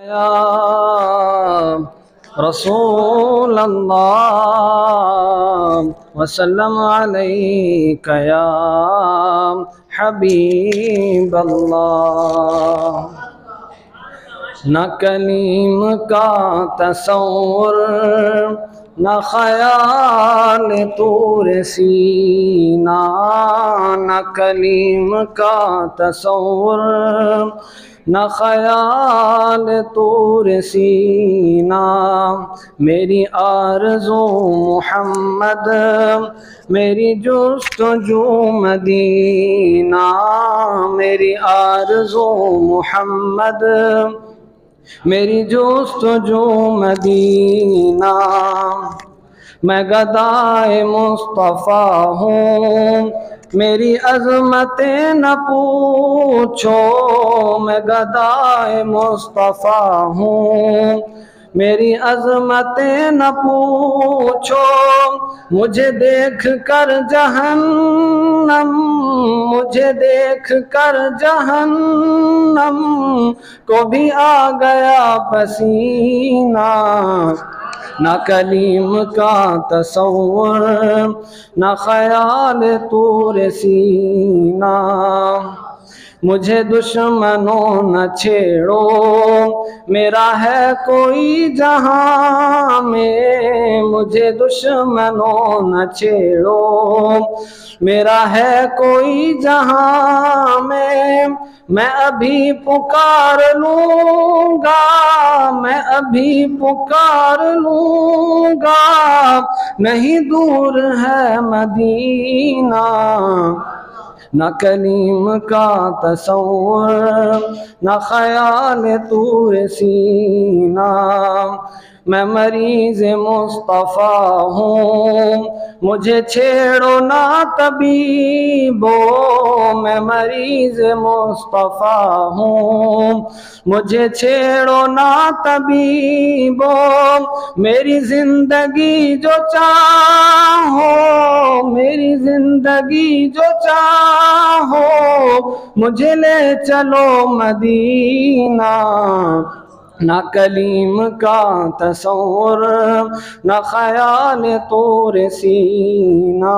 या रसूल अल्लाह वसल्लम अलैका या हबीब अल्लाह। न कलीम का तसव्वुर न ख़याल तूर सीना, न कलीम का तसव्वुर न ख़याल तूर सीना। मेरी आरज़ू मुहम्मद, मेरी जुस्तजू मदीना। मेरी आरज़ू मुहम्मद, मेरी जुस्तजू मदीना। मैं गदाए मुस्तफ़ा हूँ, मेरी अज़मतें न पूछो। मैं गदाए मुस्तफ़ा हूँ, मेरी अज़मतें न पूछो। मुझे देख कर जहन्नम, मुझे देख कर जहन्नम को भी आ गया पसीना। न कलीम का तसव्वुर न ख़याल तूर सीना। मुझे दुश्मनों न छेड़ो, मेरा है कोई जहां में। मुझे दुश्मनों न छेड़ो, मेरा है कोई जहां में। मैं अभी पुकार लूँगा, मैं अभी पुकार लूँगा, नहीं दूर है मदीना। न कलीम का तसव्वुर न ख़याल तूर सीना। मैं मरीज़ मुस्तफ़ा हूँ, मुझे छेड़ो ना तबीबो। मैं मरीज़ मुस्तफ़ा हूँ, मुझे छेड़ो ना तबीबो। मेरी ज़िंदगी जो चाहो, मेरी ज़िंदगी जो चाहो, मुझे ले चलो मदीना। न कलीम का तसव्वुर न ख़याल तूर सीना।